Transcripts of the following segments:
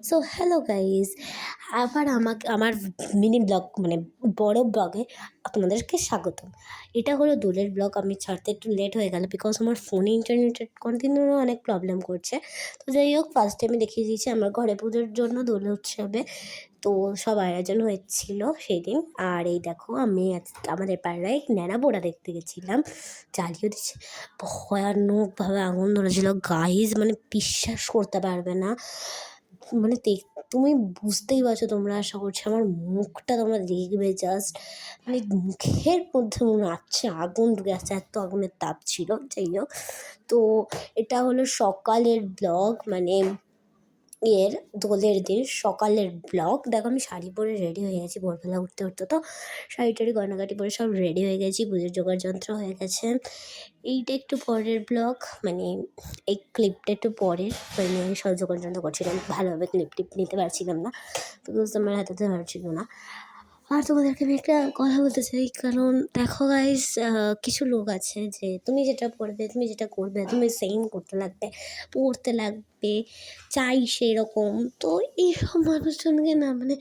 So hello guys, আবার আমার mini blog মানে বড় ব্লগে আপনাদেরকে স্বাগতম। এটা হলো দোলের ব্লগ। আমি ছাড়তে একটু লেট হয়ে গেল বিকজ আমার ফোনে ইন্টারনেটের কন্টিনিউ অনেক প্রবলেম করছে। তো যাই হোক, ফার্স্টে আমি দেখিয়ে দিয়েছি আমার ঘরে পুজোর জন্য দোল উৎসবে তো সব আয়োজন হয়েছিল সেই দিন। আর এই দেখো, আমি আমাদের পাড়ায় ন্যাড়া পোড়া দেখতে গেছিলাম, জ্বালিয়ে দিচ্ছে, ভয়ানকভাবে আগুন ধরেছিল গাইজ, মানে বিশ্বাস করতে পারবে না। মানে তুমি বুঝতেই পারছো, তোমরা আশা করছি আমার মুখটা তোমরা দেখবে জাস্ট, মানে মুখের মধ্যে মনে হচ্ছে আগুন ঢুকে আসছে, এত আগুনের তাপ ছিল। যাই হোক, তো এটা হলো সকালের ব্লগ, মানে দোলের দিন সকালের ব্লগ। দেখো, আমি শাড়ি পরে রেডি হয়ে গেছি, ভোরবেলা উঠতে উঠতে তো শাড়ি টাড়ি গয়নাগাটি পরে সব রেডি হয়ে গেছি, পুজোর জোগাড় যন্ত্র হয়ে গেছে। এইটা একটু পরের ব্লগ, মানে এই ক্লিপটা একটু পরের, মানে আমি সব জোগাড় যন্ত্র করছিলাম, ভালোভাবে ক্লিপ টিপ নিতে পারছিলাম না বিকজ আমার হাতে তো ছিল না। আর তোমাদেরকে আমি একটা কথা বলতে চাই, কারণ দেখো গাইস, কিছু লোক আছে যে তুমি যেটা পড়বে, তুমি যেটা করবে, তুমি সেম করতে লাগবে, পড়তে লাগবে, চাই সেরকম। তো এইসব মানুষজনকে না, মানে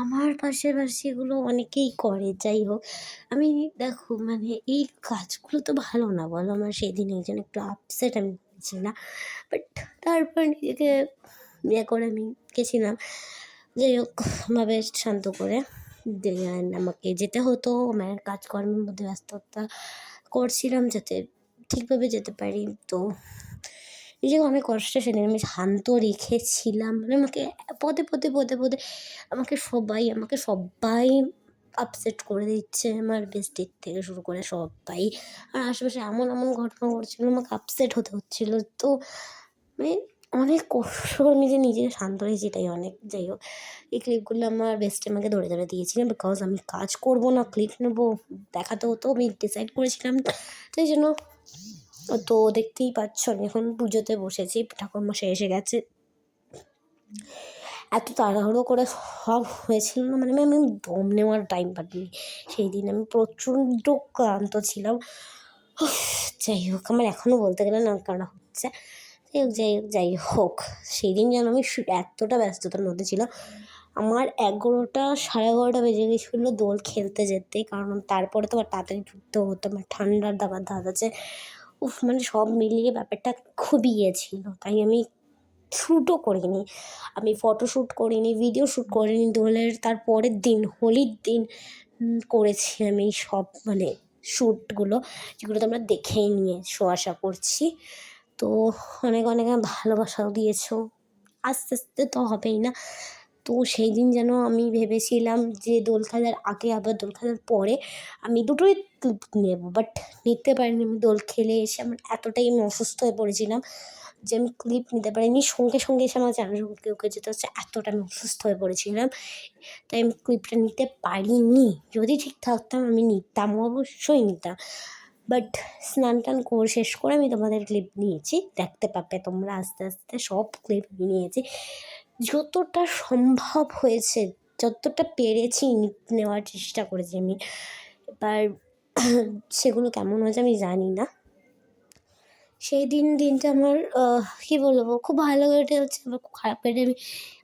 আমার পাশাপাশি এগুলো অনেকেই করে। যাই হোক, আমি দেখো, মানে এই কাজগুলো তো ভালো না, বলো? আমার সেদিন এই জন্য একটু আপসেট আমি হয়েছি না, বাট তারপর নিজেকে করে আমি গেছিলাম। যাই হোক, ভাবে শান্ত করে আমাকে যেতে হতো, আমার কাজকর্মের মধ্যে ব্যস্ততা করছিলাম যাতে ঠিকভাবে যেতে পারি। তো নিজেকে অনেক কষ্টে সেদিন আমি শান্ত রেখেছিলাম, মানে আমাকে পদে আমাকে সবাই আপসেট করে দিচ্ছে, আমার বেস্টির থেকে শুরু করে সবাই। আর আশেপাশে এমন এমন ঘটনা ঘটছিলো, আমাকে আপসেট হতে হচ্ছিলো। তো মানে অনেক কষ্ট করে নিজেকে শান্ত রেখেছি, এটাই অনেক। যাই হোক, এই ক্লিপগুলো আমার বেস্টে আমাকে ধরে ধরে দিয়েছিলেন বিকজ আমি কাজ করবো না ক্লিপ নেবো, দেখাতে হতো, আমি ডিসাইড করেছিলাম। তাই জন্য তো দেখতেই পাচ্ছ, আমি এখন পুজোতে বসেছি, ঠাকুরমশাই এসে গেছে। এত তাড়াহুড়ো করে সব হয়েছিল না, মানে আমি দম নেওয়ার টাইম পাইনি সেই দিন, আমি প্রচণ্ড ক্লান্ত ছিলাম। যাই হোক, আমার এখনও বলতে গেলে না কান্না হচ্ছে। যাই হোক, সেই দিন যেন আমি এতটা ব্যস্ততার মধ্যে ছিলাম, আমার 11টা 11:30 বেজে গেছিলো দোল খেলতে যেতে, কারণ তারপরে তো আবার তাড়াতাড়ি ঢুকতে হতো, আমার ঠান্ডার দাবার ধাত আছে। মানে সব মিলিয়ে ব্যাপারটা খুবই ছিল। তাই আমি শ্যুটও করিনি, আমি ফটোশ্যুট করিনি, ভিডিও শ্যুট করিনি। দোলের তার পরের দিন, হোলির দিন করেছি আমি সব, মানে শ্যুটগুলো, যেগুলো তোমরা দেখেই নিয়েছো আশা করছি। তো অনেক অনেক ভালোবাসাও দিয়েছো, আস্তে আস্তে তো হবেই না। তো সেই দিন যেন আমি ভেবেছিলাম যে দোল খেলার আগে আবার দোল খেলার পরে আমি দুটোই নেব, বাট নিতে পারিনি। আমি দোল খেলে এসে আমার এতটাই আমি অসুস্থ হয়ে পড়েছিলাম যে আমি ক্লিপ নিতে পারিনি, সঙ্গে সঙ্গে এসে আমার চ্যানেল ওকে যেতে হচ্ছে, এতটা আমি অসুস্থ হয়ে পড়েছিলাম। তাই আমি ক্লিপটা নিতে পারিনি। যদি ঠিক থাকতাম আমি নিতাম, অবশ্যই নিতাম, বাট স্নান টান করে শেষ করে আমি তোমাদের ক্লিপ নিয়েছি, দেখতে পাবে তোমরা আস্তে আস্তে সব ক্লিপ নিয়েছি, যতটা সম্ভব হয়েছে, যতটা পেরেছি নেওয়ার চেষ্টা করেছি আমি। এবার সেগুলো কেমন হয়েছে আমি জানি না। সেই দিনটা আমার কী বলবো, খুব ভালো কেটেছে, আবার খুব খারাপ কেটে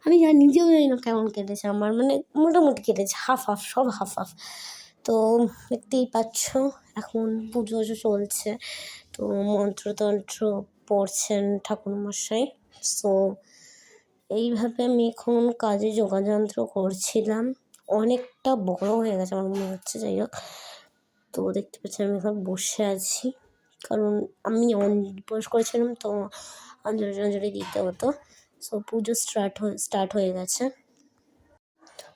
আমি নিজেও জানি না কেমন কেটেছে আমার, মানে মোটামুটি কেটেছে, হাফ হাফ, সব হাফ হাফ। তো দেখতেই পাচ্ছ, এখন পুজো চলছে, তো মন্ত্রতন্ত্র পড়ছেন ঠাকুরমশাই। সো এইভাবে আমি এখন কাজে যোগাযন্ত্র করছিলাম, অনেকটা বড় হয়ে গেছে আমার মনে হচ্ছে। যাই হোক, তো দেখতে পাচ্ছি আমি এখন বসে আছি, কারণ আমি উপোস করেছিলাম, তো অঞ্জলি টঞ্জলি দিতে হতো। সো পুজো স্টার্ট হয়ে গেছে।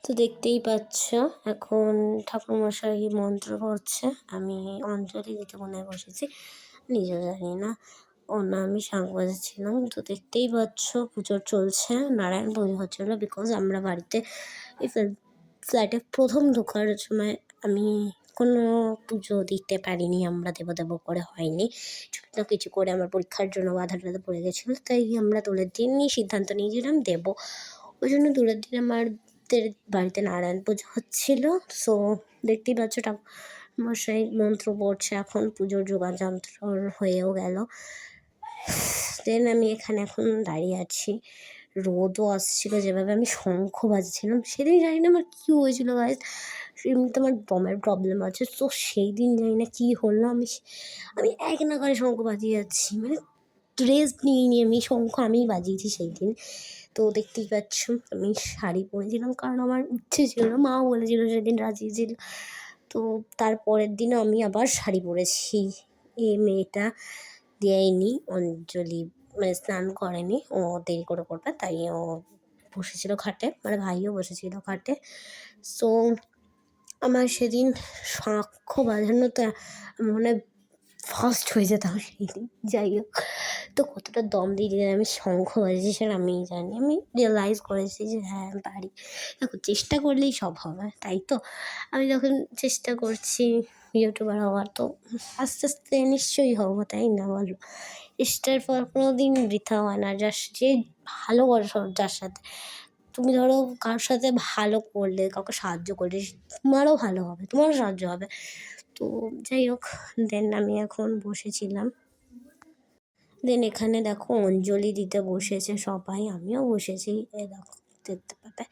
তো দেখতেই পাচ্ছ, এখন ঠাকুরমশাই মন্ত্র পড়ছে, আমি অঞ্জলি দিতে মনে হয় বসেছি, নিজেও জানি না। না, আমি শাঁখ বাজাচ্ছিলাম। তো দেখতেই পাচ্ছ পুজো চলছে, নারায়ণ পুজো হচ্ছিলো বিকজ আমরা বাড়িতে এই ফ্ল্যাটে প্রথম ঢোকার সময় আমি কোনো পুজো দিতে পারিনি, আমরা দেব করে হয়নি, কিছু করে আমার পরীক্ষার জন্য বাধা টাধা পড়ে গেছিলো, তাই আমরা দোলের দিনই সিদ্ধান্ত নিয়েছিলাম দেবো। ওই জন্য দোলের দিন আমাদের বাড়িতে নারায়ণ পুজো হচ্ছিলো। সো দেখতেই পাচ্ছ মশাই মন্ত্র পড়ছে, এখন পুজোর যোগাযন্ত্র হয়েও গেল। দেন আমি এখানে এখন দাঁড়িয়ে আছি, রোদও আসছিলো, যেভাবে আমি শঙ্খ বাজাচ্ছিলাম সেদিন জানি না আমার কী হয়েছিল গাইস। এমনিতে আমার দমের প্রবলেম আছে, তো সেই দিন জানি না কী হলো, আমি এক নাগাড়ে শঙ্খ বাজিয়ে যাচ্ছি, মানে রেস্ট নিইনি আমি, শঙ্খ আমিই বাজিয়েছি সেই দিন। তো দেখতেই পাচ্ছ আমি শাড়ি পরেছিলাম, কারণ আমার ইচ্ছে ছিল, মাও বলেছিল সেদিন রাজিয়েছিল। তো তারপরের দিনও আমি আবার শাড়ি পরেছি। এই মেয়েটা দেয়নি, অঞ্জলি মানে স্নান করেনি, ও দেরি করে করবে, তাই ও বসেছিল খাটে, মানে ভাইও বসেছিল খাটে। সো আমার সেদিন শঙ্খ বাজানোতে আমি মনে হয় ফার্স্ট হয়ে যেতাম সেই দিন। যাই হোক, তো কতটা দম দিয়ে দিয়ে আমি শঙ্খ বাজিয়েছি সেটা আমিই জানি। আমি রিয়েলাইজ করেছি যে হ্যাঁ আমি পারি। দেখো, চেষ্টা করলেই সব হবে, তাই তো? আমি যখন চেষ্টা করছি ইউটিউবার হওয়ার, তো আস্তে আস্তে নিশ্চয়ই হবো, তাই না বলো? চেষ্টার ফল কোনো দিন বৃথা হয় না। যে ভালো করে যার সাথে তুমি ধরো কারোর সাথে ভালো করলে, কাউকে সাহায্য করলে, তোমারও ভালো হবে, তোমারও সাহায্য হবে। তো যাই হোক, দেন আমি এখন বসেছিলাম। দেন এখানে দেখো অঞ্জলি দিতে বসেছে সবাই, আমিও বসেছি। এ দেখো, দেখতে পাবে,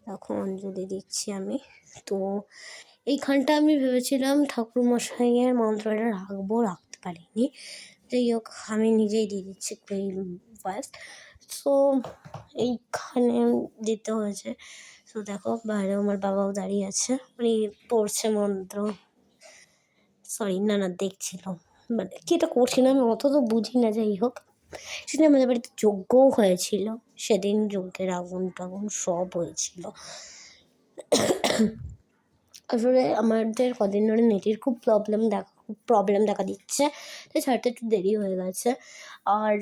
দেখো অঞ্জলি দিচ্ছি আমি। তো এইখানটা আমি ভেবেছিলাম ঠাকুরমশাইয়ের মন্ত্রটা রাখবো, রাখতে পারিনি। যাই হোক, আমি নিজেই দিয়ে দিচ্ছি ফার্স্ট। সো এইখানে দিতে হয়েছে। তো দেখো বাইরেও আমার বাবাও দাঁড়িয়ে আছে, উনি পড়ছে মন্ত্র, সরি না দেখছিল, মানে কি এটা করছিল আমি অত তো বুঝি না। যাই হোক, সেদিন আমাদের বাড়িতে যজ্ঞও হয়েছিল, সেদিন যজ্ঞের আগুন টাগুন সব হয়েছিল। আসলে আমাদের কদিন ধরে নেটের খুব প্রবলেম দেখা দিচ্ছে, তাই ছাড়তে একটু দেরি হয়ে গেছে। আর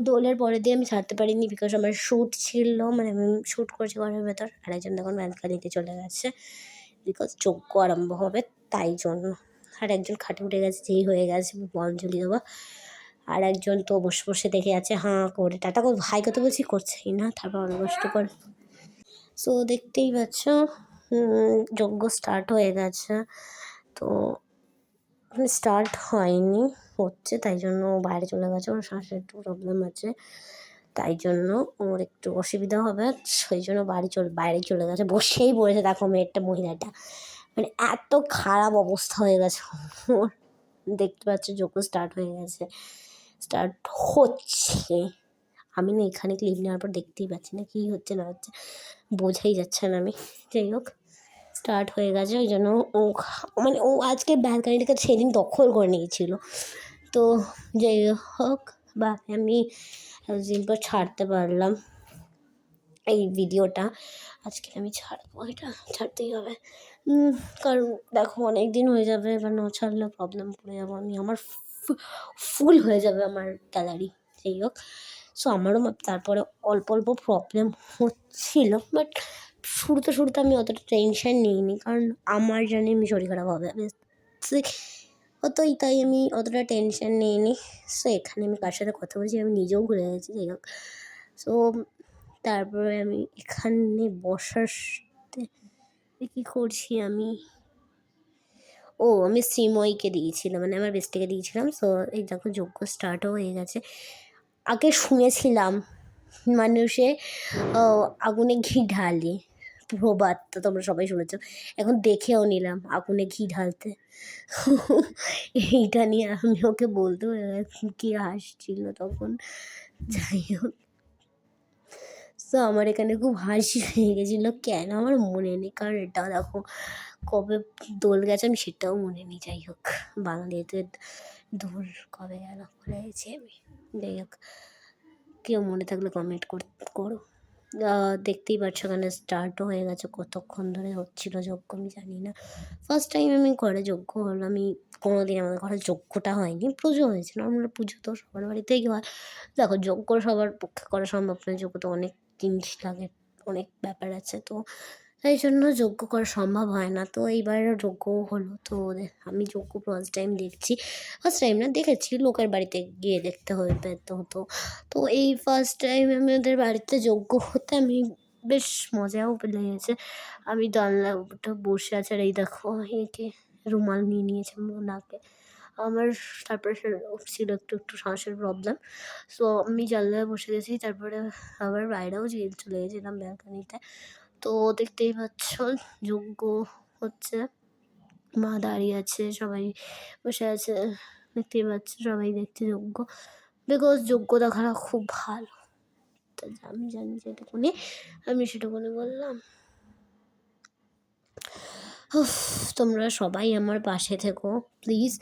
দোলের পরে দিয়ে আমি ছাড়তে পারিনি, বিকজ আমার শ্যুট ছিল, মানে আমি শ্যুট করছি ঘরের ভেতর, আরেকজন দেখুন ব্যালকা নিতে চলে গেছে, বিকজ যজ্ঞ আরম্ভ হবে তাই জন্য। আর একজন খাটে উঠে গেছে, যেই হয়ে গেছে অঞ্জলি দেওয়া। আর একজন তো বসে বসে দেখে আছে হাঁ করে, টাটা করে ভাই কত বলছি করছেই না, তারপর অনেক কষ্ট করে। সো দেখতেই পাচ্ছ যজ্ঞ স্টার্ট হয়ে গেছে। তো স্টার্ট হয়নি, হচ্ছে, তাই জন্য ও বাইরে চলে গেছে, ওর শ্বাসের একটু প্রবলেম আছে, তাই জন্য ওর একটু অসুবিধা হবে, সেই জন্য বাইরে চলে গেছে, বসেই পড়েছে। দেখো মেয়েটা, মহিলাটা, মানে এত খারাপ অবস্থা হয়ে গেছে ওর। দেখতে পাচ্ছ যজ্ঞ স্টার্ট হয়ে গেছে, স্টার্ট হচ্ছে। আমি না এখানে ক্লিপ নেওয়ার পর দেখতেই পাচ্ছি না কী হচ্ছে না হচ্ছে, বোঝাই যাচ্ছে না আমি। যাই হোক, স্টার্ট হয়ে গেছে, ওই জন্য মানে ও আজকে ব্যালকানিটাকে সেদিন দখল করে নিয়েছিল। তো যাই হোক, বা আমি দিন পর ছাড়তে পারলাম এই ভিডিওটা, আজকে আমি ছাড়বো, এটা ছাড়তেই হবে। কারণ দেখো অনেক দিন হয়ে যাবে, এবার না ছাড়লে প্রবলেম পড়ে যাবো আমি, আমার ফুল হয়ে যাবে আমার গ্যালারি। যাই হোক, সো আমারও তারপরে অল্প অল্প প্রবলেম হচ্ছিলো, বাট শুরুতে আমি অতটা টেনশন নিইনি, কারণ আমার জানি আমি শরীর খারাপ হবে তাই আমি অতটা টেনশন নিইনি। সো এখানে আমি কার সাথে কথা বলছি আমি নিজেও ভুলে গেছি। যাই হোক, সো তারপরে আমি এখানে বসার কী করছি আমি, আমি শ্রীময়ীকে দিয়েছিলাম, মানে আমার বেস্টিকে দিয়েছিলাম। সো এই দেখো যজ্ঞ স্টার্টও হয়ে গেছে। আগে শুনেছিলাম মানুষে আগুনে ঘি ঢালে, প্রবাদ তো তোমরা সবাই শুনেছো, এখন দেখেও নিলাম আগুনে ঘি ঢালতে। এইটা নিয়ে আমি ওকে বলতে কি হাসছিল তখন। যাই হোক, তো আমার এখানে খুব হাসি পেয়ে গেছিলো, কেন আমার মনে নেই, কারণ এটা দেখো কবে দোল গেছে আমি সেটাও মনে নেই। যাই হোক, বাঙালিতে দোল কবে গেল ভুলে গেছি আমি। যাই হোক, কেউ মনে থাকলে কমেন্ট করো। দেখতেই পাচ্ছ এখানে স্টার্টও হয়ে গেছে, কতক্ষণ ধরে হচ্ছিলো যজ্ঞ আমি জানি না। ফার্স্ট টাইম আমি ঘরে যজ্ঞ হলো, আমি কোনোদিন আমাদের ঘরে যজ্ঞটা হয়নি, পুজো হয়েছিল, আমরা পুজো তো সবার বাড়িতেই হয়। দেখো যজ্ঞ সবার পক্ষে করা সম্ভব নয়, যজ্ঞ তো অনেক জিনিস লাগে, অনেক ব্যাপার আছে, তো তাই জন্য যজ্ঞ করা সম্ভব হয় না। তো এইবার যজ্ঞও হলো, তো আমি যজ্ঞ ফার্স্ট টাইম দেখছি, ফার্স্ট টাইম না দেখেছি, লোকের বাড়িতে গিয়ে দেখতে হতো। তো এই ফার্স্ট টাইম আমাদের বাড়িতে যজ্ঞ হতে আমি বেশ মজাও লেগেছে। আমি জানলাটা বসে আছে, আর এই দেখো একে রুমাল নিয়ে নিয়েছে নাকে, আমার তারপরে ছিল একটু শ্বাসের প্রবলেম। সো আমি জানলায় বসে গেছি। তারপরে আবার বাইরেও চলে গেছিলাম ব্যালকনিতে। তো দেখতেই পাচ্ছ যজ্ঞ হচ্ছে। মা দাঁড়িয়ে আছে, সবাই বসে আছে। দেখতেই পাচ্ছ সবাই দেখছে যজ্ঞ। বিকজ যজ্ঞ দেখাটা খুব ভালো। তো আমি জানি যেটুকুনি, আমি সেটুকুনি বললাম। তোমরা সবাই আমার পাশে থেকো প্লিজ,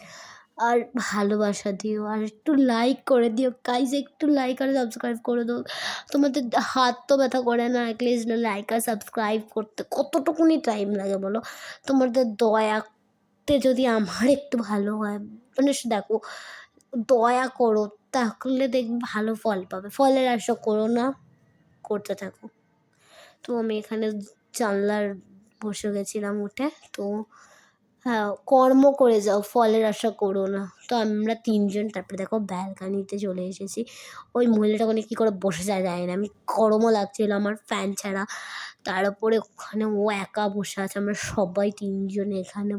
আর ভালোবাসা দিও, আর একটু লাইক করে দিও গাইজ, একটু লাইক আর সাবস্ক্রাইব করে দিও। তোমাদের হাত তো ব্যথা করে না, অ্যাটলিস্ট লাইক আর সাবস্ক্রাইব করতে কতটুকুনি টাইম লাগে বলো? তোমাদের দয়াতে যদি আমার একটু ভালো হয়, মানে দেখো, দয়া করো, তাহলে দেখবে ভালো ফল পাবে। ফলের আশা করো না, করতে থাকো। তো আমি এখানে জানলার বসে গেছিলাম উঠে। তো হ্যাঁ, কর্ম করে যাও, ফলের আশা করো না। তো আমরা ৩ জন তারপরে দেখো ব্যালকানিতে চলে এসেছি। ওই মহিলাটা ওখানে কী করে বসে যায় জানি না। আমি গরমও লাগছিল আমার ফ্যান ছাড়া। তার উপরে ওখানে ও একা বসে আছে। আমরা সবাই ৩ জন এখানে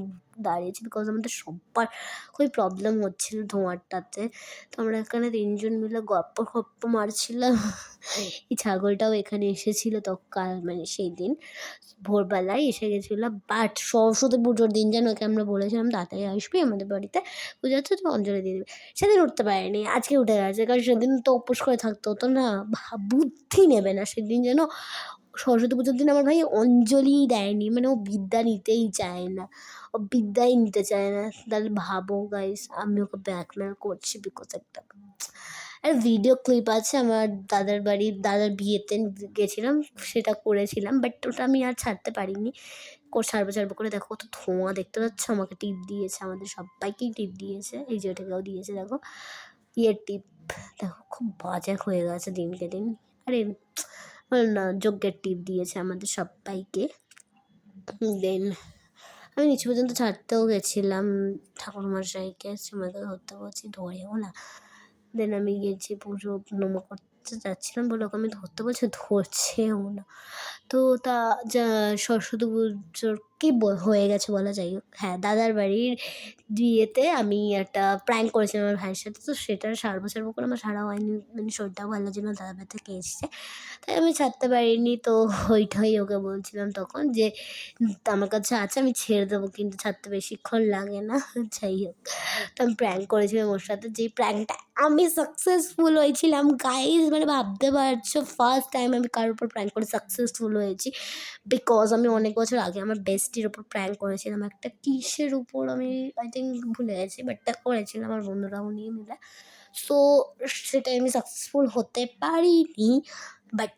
দাঁড়িয়েছি বিকজ আমাদের সব্বার খুবই প্রবলেম হচ্ছিল ধোঁয়াটাতে। তো আমরা এখানে ৩ জন মিলে গপ্প মারছিলাম। এই ছাগলটাও এখানে এসেছিলো মানে সেই দিন ভোরবেলায় এসে গেছিলো। বাট সরস্বতী পুজোর দিন যেন ওকে আমরা বলেছিলাম তাড়াতাড়ি আসবি আমাদের বাড়িতে, পুজো হচ্ছে তো অঞ্জলি দিয়ে দিবি। সেদিন উঠতে পারেনি, আজকে উঠে গেছে। কারণ সেদিন তো উপোস করে থাকতে হতো না, বুদ্ধি নেবে না। সেদিন যেন সরস্বতী পুজোর দিন আমার ভাই অঞ্জলিই দেয়নি, মানে ও বিদ্যা নিতেই চায় না, ও বিদ্যাই নিতে চায় না। তাহলে ভাবো গাইস, আমি ওকে ব্ল্যাকমেল করছি বিকজ একটা আর ভিডিও ক্লিপ আছে আমার দাদার বিয়েতে গেছিলাম, সেটা করেছিলাম। বাট ওটা আমি আর ছাড়তে পারিনি, ছাড়বো করে। দেখো কত ধোঁয়া দেখতে পাচ্ছ, আমাকে টিপ দিয়েছে, আমাদের সবাইকেই টিপ দিয়েছে। এই যে ওটাকেও দিয়েছে, দেখো টিপ। দেখো খুব বাজে হয়ে গেছে দিনকে দিন। আরে না, যজ্ঞের টিপ দিয়েছে আমাদের সবাইকে। দেন আমি নিচু পর্যন্ত ছাড়তেও গেছিলাম ঠাকুরমশাইকে, সময়কে ধরতে বলছি, ধরেও না। দেন আমি গেছি পুজো নম করতে যাচ্ছিলাম বলে ওকে আমি ধরতে বলছি, ধরছেও না। তো যা সরস্বতী পুজোর কি হয়ে গেছে বলা, যাই হোক। হ্যাঁ, দাদার বাড়ির বিয়েতে আমি একটা প্র্যাঙ্ক করেছিলাম আমার ভাইয়ের সাথে। তো সেটা সারবো করে আমার সারা হয়নি, মানে শরীরটাও ভালো লাগছিল না, দাদার বাড়ি থেকে এসেছে, তাই আমি ছাড়তে পারিনি। তো ওইটাই ওকে বলছিলাম তখন যে আমার কাছে আছে, আমি ছেড়ে দেবো, কিন্তু ছাড়তে বেশিক্ষণ লাগে না। যাই হোক, তো আমি প্র্যাঙ্ক করেছিলাম ওর সাথে, যেই প্র্যাঙ্কটা আমি সাকসেসফুল হয়েছিলাম গাইজ, মানে ভাবতে পারছো ফার্স্ট টাইম আমি কারোর উপর প্র্যাঙ্ক করে সাকসেসফুল হয়েছি। বিকজ আমি অনেক বছর আগে আমার বেস্টির ওপর প্র্যাঙ্ক করেছিলাম, একটা কিসের উপর আমি আই থিঙ্ক ভুলে গেছি, বাট করেছিলাম আমার বন্ধুরাও নিয়ে মিলে। সো সেটাই আমি সাকসেসফুল হতে পারিনি। বাট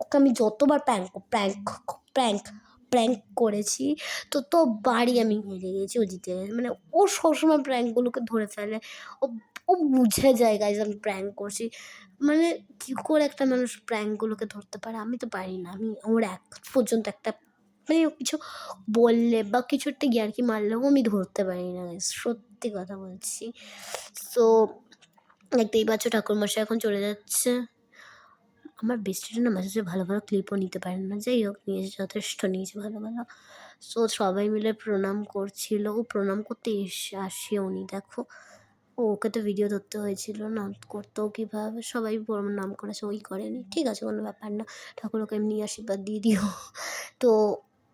ওকে আমি যতবার প্র্যাঙ্ক প্র্যাঙ্ক করেছি ততবারই আমি হেরে গেছি, ও জিতে গেছে। মানে ও সবসময় প্র্যাঙ্কগুলোকে ধরে ফেলে, ও ও বুঝে যায় গাইজ আমি প্র্যাঙ্ক করছি। মানে কী করে একটা মানুষ প্র্যাঙ্কগুলোকে ধরতে পারে, আমি তো পারি না। আমি ওর এক পর্যন্ত একটা মানে কিছু বললে বা কিছু একটা ইয়ার্কি মারলেও আমি ধরতে পারি না গাইজ, সত্যি কথা বলছি। সো দেখতেই পাচ্ছ ঠাকুরমশাই এখন চলে যাচ্ছে। আমার বেস্টিটা না মাঝে ভালো ক্লিপও নিতে পারে না। যাই হোক, নিয়েছে, যথেষ্ট নিয়েছে ভালো। সো সবাই মিলে প্রণাম করছিল। ও প্রণাম করতে আসেওনি, দেখো। ওকে তো ভিডিও ধরতে হয়েছিল না, করতেও কীভাবে, সবাই প্রণাম করেছে, ওই করেনি। ঠিক আছে, কোনো ব্যাপার না, ঠাকুর ওকে এমনি আশীর্বাদ দিয়ে দিও। তো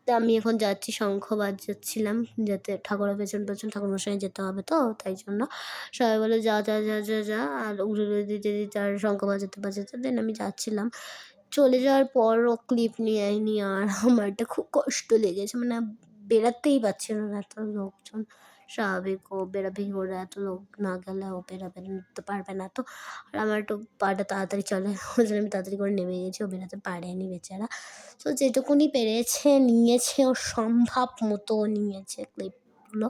আমি এখন যাচ্ছি, শঙ্খ বাজাচ্ছিলাম যাতে ঠাকুরের পেছন ঠাকুরমশাই যেতে হবে, তো তাই জন্য সবাই বলে যা যা যা যা যা, আর উড়ে দিতে আর শঙ্খ বাজাতে দেন আমি যাচ্ছিলাম। চলে যাওয়ার পর ও ক্লিপ নিয়ে আয়নি, আর আমার এটা খুব কষ্ট লেগেছে। মানে বেরাতেই পারছিল না, এত লোকজন। স্বাভাবিক, ও বেরাবে কি করে, এত লোক না গেলে ও বেরাতে পারবে না। তো আর আমার একটু পাটা তাড়াতাড়ি চলে, ওই জন্য আমি তাড়াতাড়ি করে নেমে গেছি, ও বেরাতে পারেনি বেচারা। তো যেটুকুনি পেরেছে নিয়েছে, ও সম্ভব মতো নিয়েছে ক্লিপগুলো,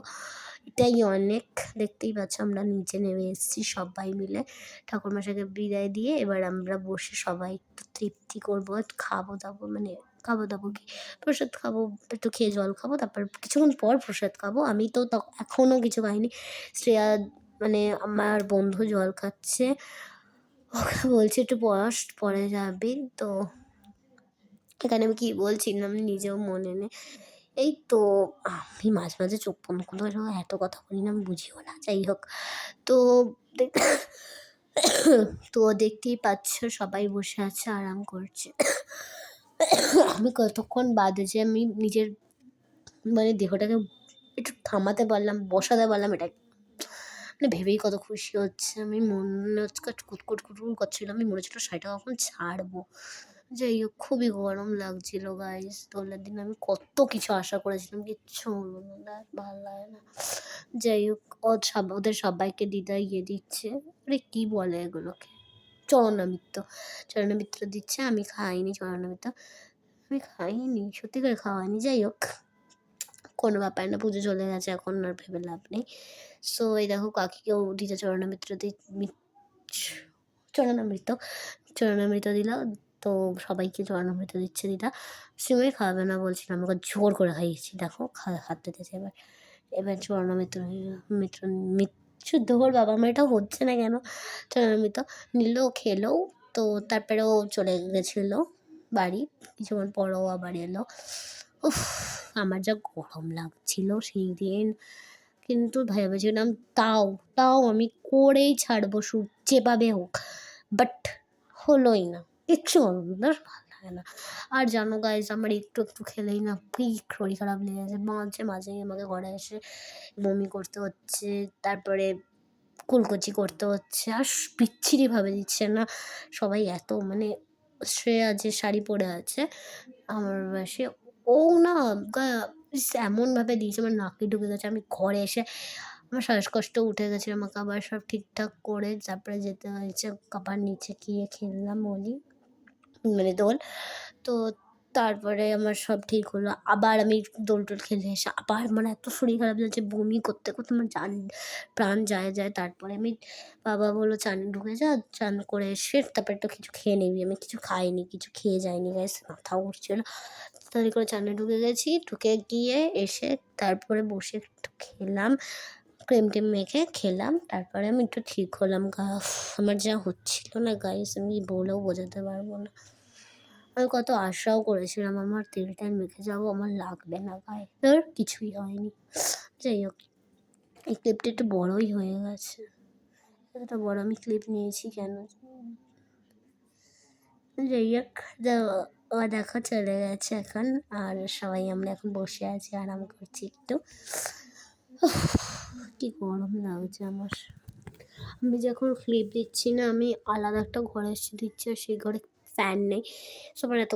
এটাই অনেক। দেখতেই পাচ্ছ আমরা নিচে নেমে এসেছি সবাই মিলে, ঠাকুরমশাইকে বিদায় দিয়ে এবার আমরা বসে সবাই একটু তৃপ্তি করবো, খাবো দাবো কি প্রসাদ খাবো, একটু খেয়ে জল খাবো, তারপর কিছুক্ষণ পর প্রসাদ খাবো। আমি তো এখনও কিছু খাইনি। শ্রেয়া মানে আমার বন্ধু জল খাচ্ছে, ওকে বলছি একটু বস, পরে যাবি। তো এখানে আমি কী বলছিলাম নিজেও মনে নেই। এই তো আমি মাঝে মাঝে চোখ বন্ধ করে এত কথা বলি না, আমি বুঝিও না। যাই হোক, তো দেখ তো দেখতেই পাচ্ছ সবাই বসে আছে, আরাম করছে। আমি কতক্ষণ বাদে যে আমি নিজের মানে দেহটাকে একটু থামাতে পারলাম, বসাতে পারলাম, এটা মানে ভেবেই কত খুশি হচ্ছে। আমি মনে হচ্ছে কুটকুট কুটকুট করছিল, আমি মনে হচ্ছিল শাড়িটা কখন ছাড়বো। যাই হোক, খুবই গরম লাগছিল গাইস। দোলের দিন আমি কত কিছু আশা করেছিলাম, কিচ্ছু হলো না, ভালো লাগে না। যাই হোক, ওদের সবাইকে দিদা দিচ্ছে, আরে কি বলে এগুলোকে, চরণামৃত। চরণামৃত দিচ্ছে, আমি খাইনি চরণামৃত, আমি খাইনি, সত্যি করে খাওয়া হয়নি। যাই হোক, কোনো ব্যাপার না, পুজো চলে গেছে, এখন আর ভেবে লাভ নেই। সো এই দেখো কাকিকেও দিদা চরণামৃত চরণামৃত দিল। তো সবাইকে চরণামৃত দিচ্ছে দিদা। সিমই খাওয়াবে না বলছিলাম, আমাকে জোর করে খাইয়েছি। দেখো হাত পেতেছে এবার। এবার চরণামৃত মিত্র শুদ্ধ করে বাবা, আমার এটা হচ্ছে না কেন। চরণামৃত নিল, খেলো। তো তারপরে ও চলে গেছিলো বাড়ি, কিছুক্ষণ পরও আবার এলো। উফ, আমার যা গরম লাগছিল সেই দিন, কিন্তু ভেবেছিলাম তাও তাও আমি করেই ছাড়বো, যেভাবে হোক, বাট হলোই না, কিচ্ছু হলো না, ভালো লাগে না। আর জানো গাইজ, আমার একটু একটু খেলেই না কি শরীর খারাপ লেগে গেছে, মাঝে মাঝেই আমাকে ঘরে এসে বমি করতে হচ্ছে, তারপরে কুলকুচি করতে হচ্ছে, আর বিচ্ছিরিভাবে দিচ্ছে না সবাই। এত মানে শ্রেয়া যে শাড়ি পরে আছে আমার পাশে, ও না এমনভাবে দিয়েছে আমার নাকে ঢুকে গেছে। আমি ঘরে এসে আমার শ্বাসকষ্ট উঠে গেছে, আমাকে আবার সব ঠিকঠাক করে তারপরে যেতে হয়েছে, আবার নিচে গিয়ে খেললাম হোলি, মানে দোল। তো তারপরে আমার সব ঠিক হলো, আবার আমি দোল টোল খেলে এসে আবার মানে এত শরীর খারাপ যাচ্ছে, বমি করতে করতে আমার প্রাণ যায়। তারপরে আমি, বাবা বললো চান ঢুকে যা, চান করে এসে তারপরে একটু কিছু খেয়ে নিবি। আমি কিছু খাইনি, কিছু খেয়ে যাইনি গাইস, মাথাও উঠছিল। তাড়াতাড়ি করে চানে ঢুকে গেছি, ঢুকে গিয়ে এসে তারপরে বসে একটু খেলাম, ক্রিম টিম মেখে খেলাম। তারপরে আমি একটু ঠিক হলাম। আমার যা হচ্ছিল না গাইস, আমি বলেও বোঝাতে পারবো না। আমি কত আশাও করেছিলাম আমার তেল মেখে যাবো, আমার লাগবে না গায়ে, আর কিছুই হয়নি। যাই হোক, এই ক্লিপটা একটু বড়ই হয়ে গেছে, এতটা বড় আমি ক্লিপ নিয়েছি কেন। যাই হোক, ও দেখো চলে গেছে এখন, আর সবাই আমরা এখন বসে আছি, আরাম করছি একটু। কি গরম লাগছে আমার। আমি যখন ক্লিপ দিচ্ছি না, আমি আলাদা একটা ঘরে এসে দিচ্ছি, আর সেই ঘরে ফ্যান নেই। সবার এত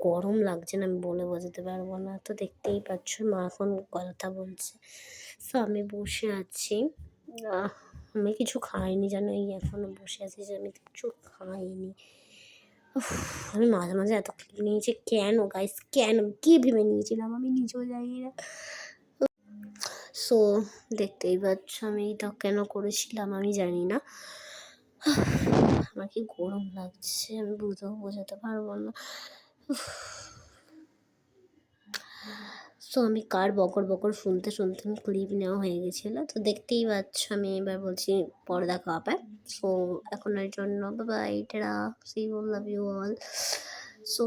গরম লাগছে না, আমি বলে বোঝাতে পারবো না। তো দেখতেই পাচ্ছ মা এখন কথা বলছে। সো আমি বসে আছি, আমি কিছু খাইনি জানো, এই এখনও বসে আছি যে আমি কিছু খাইনি। আমি মাঝে মাঝে এত ক্লিপ নিয়েছি কেন গাইস, কেন, কী ভেবে নিয়েছিলাম আমি নিজেও জানি না। সো দেখতেই পাচ্ছ আমি এটা কেন করেছিলাম আমি জানি না। আমার কি গরম লাগছে, আমি বোঝাতে পারবো না। সো আমি কার বকর বকর শুনতে শুনতে আমি ক্লিপ নেওয়া হয়ে গেছিলো। তো দেখতেই পাচ্ছ আমি এবার বলছি পরে দেখা হবে। সো এখনের জন্য bye, tata, see you, love you all. So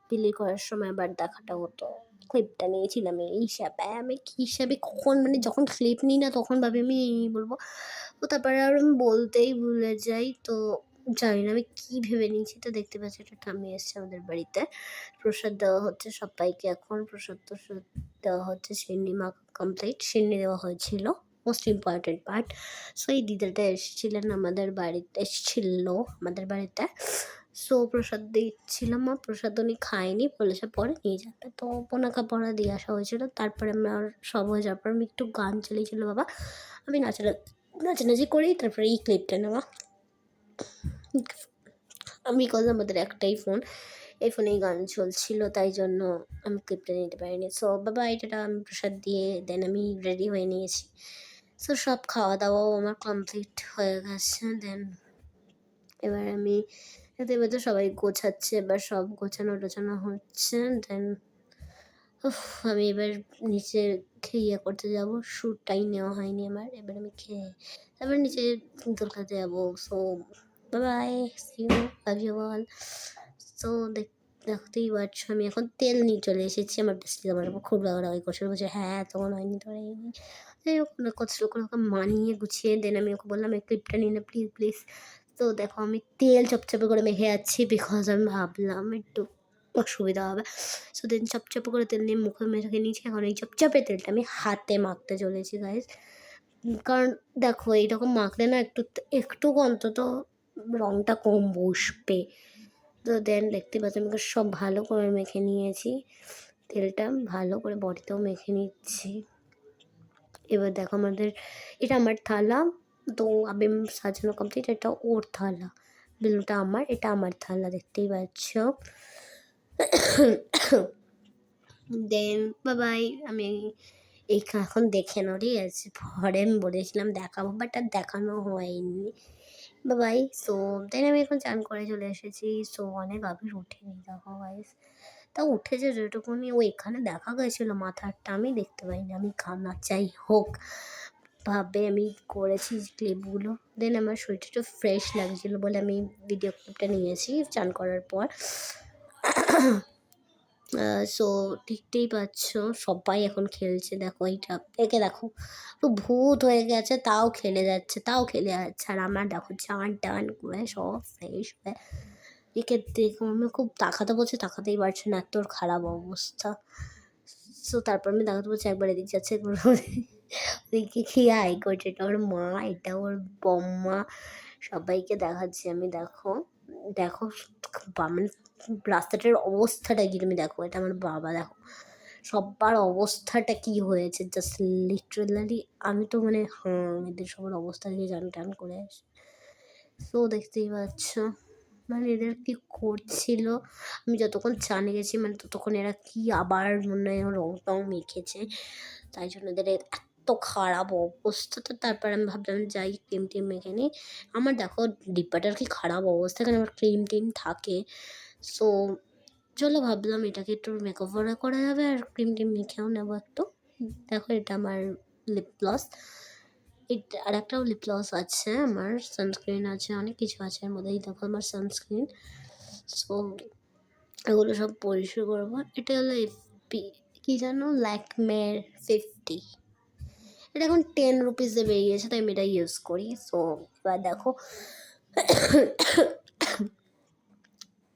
বিলি করার সময় আবার দেখাটা হতো, ক্লিপটা নিয়েছিলাম এই হিসাবে। আমি কী হিসাবে কখন মানে যখন ক্লিপ নিই না তখন ভাবি আমি বলবো, তো তারপরে আর আমি বলতেই ভুলে যাই। তো জানি না আমি কী ভেবে নিয়েছি। তো দেখতে পাচ্ছি একটা ঠাম্মি এসছে আমাদের বাড়িতে, প্রসাদ দেওয়া হচ্ছে সবাইকে। এখন প্রসাদ দেওয়া হচ্ছে, সিন্নি মাখা কমপ্লিট, সিন্নি দেওয়া হয়েছিল, মোস্ট ইম্পর্ট্যান্ট পার্ট। সো এই দিদাটা এসেছিল আমাদের বাড়িতে। সো প্রসাদ দিচ্ছিলাম, প্রসাদ উনি খায়নি, বলেছে পরে নিয়ে যাবে। তো পোনাকা পড়া দিয়ে আসা হয়েছিল। তারপরে আমার সব হয়ে যাওয়ার পর আমি একটু গান চালিয়েছিল বাবা, আমি নাচানাচি করেই তারপরে এই ক্লিপটা নেওয়া। আমি আমাদের একটাই ফোন, এই ফোনেই গান চলছিল, তাই জন্য আমি ক্লিপটা নিতে পারিনি। সো বাবা এটা আমি প্রসাদ দিয়ে দেন আমি রেডি হয়ে নিয়েছি। সো সব খাওয়া দাওয়াও আমার কমপ্লিট হয়ে গেছে। দেন এবার আমি এবার তো সবাই গোছাচ্ছে, এবার সব গোছানো হচ্ছে। দেন আমি এবার নিচে ইয়ে করতে যাবো, শ্যুটটাই নেওয়া হয়নি আমার। এবার আমি খেয়ে তারপর নিচে দোল খেতে যাবো। So bye, see you, love you all. So দেখতেই পাচ্ছ আমি এখন তেল নিয়ে চলে এসেছি। আমার বেস্টি আমার উপর খুব রাগারাগি করছিল, বলছে হ্যাঁ তখন হয়নি তোর হয়নি। যাই হোক কষ্ট করে ওকে মানিয়ে গুছিয়ে দেন আমি ওকে বললাম এই ক্লিপটা নিয়ে নে প্লিজ প্লিজ। তো দেখো আমি তেল চপচপে করে মেখে যাচ্ছি, বিকজ আমি ভাবলাম একটু অসুবিধা হবে। সো দেন চপচপে করে তেল নিয়ে মুখে মেখে নিয়েছি। এখন এই চপচপে তেলটা আমি হাতে মাখতে চলেছি গাইজ। কারণ দেখো এইরকম মাখলে না একটু অন্তত রঙটা কম বসবে। তো দেন দেখতে পাচ্ছি আমি সব ভালো করে মেখে নিয়েছি, তেলটা ভালো করে বডিতেও মেখে নিচ্ছি। এবার দেখো এটা আমার থালা, তো আবির সাজানো কমপ্লিট, এটা ওর থালা, বেলুনটা আমার, এটা আমার থালা দেখতেই পাচ্ছ। দেন বাবাই আমি এখন দেখে নাও, ঠিক আছে, পরে আমি বলেছিলাম দেখাবো বাট আর দেখানো হয়নি। বাবাই। সো দেন আমি এখন চান করে চলে এসেছি। সো অনেক আবির উঠেনি দেখো গাইস, তা উঠেছে যেটুকুনি ও এখানে দেখা গেছিলো মাথারটা আমি দেখতে পাইনি, আমি খানা চাই হোক ভাবে আমি করেছি ক্লিপগুলো। দেন আমার শরীরটা একটু ফ্রেশ লাগছিলো বলে আমি ভিডিও ক্লিপটা নিয়েছি চান করার পর। সো দেখতেই পাচ্ছ সবাই এখন খেলছে, দেখো এইটা একে দেখো তো ভূত হয়ে গেছে, তাও খেলে যাচ্ছে আর আমার দেখো চান টান করে সব ফ্রেশ হয়ে একে দেখো আমি খুব তাকাতে বলছে, তাকাতেই পারছে না, এত খারাপ অবস্থা। সো তারপর আমি দেখাতে বলছি একবার এদিক যাচ্ছে একবার ওদিকে কি আই করছে, এটা ওর মা, এটা ওর বম্মা, সবাইকে দেখাচ্ছি আমি। দেখো দেখো মানে রাস্তাটার অবস্থাটা কি তুমি দেখো, এটা আমার বাবা, দেখো সবার অবস্থাটা কি হয়েছে জাস্ট লিটারালি। আমি তো মানে এদের সবার অবস্থা দিয়ে জান টান করে আসি। সো দেখতেই পাচ্ছ মানে এদের কি করছিল, আমি যতক্ষণ চানে গেছি মানে ততক্ষণ এরা কি আবার মনে হয় রং টং মেখেছে, তাই জন্য এদের এত খারাপ অবস্থা। তো তারপর আমি ভাবলাম যাই ক্রিম টিম মেখে নিই। আমার দেখো ডিব্বাটার কি খারাপ অবস্থা, এখানে আমার ক্রিম টিম থাকে। সো চলো ভাবলাম এটাকে একটু মেকওভার করা যাবে আর ক্রিম টিম মেখেও নেবো একটু। দেখো এটা আমার লিপ গ্লস, এটা আর একটাও লিপ গ্লস আছে, আমার সানস্ক্রিন আছে, অনেক কিছু আছে এর মধ্যেই। দেখো আমার সানস্ক্রিন। সো এগুলো সব পরিষ্কার করবো। এটা হলো এফপি কী জানো, ল্যাকমের 50, এটা এখন 10 রুপিসে বেরিয়েছে তাই আমি এটা ইউজ করি। সো এবার দেখো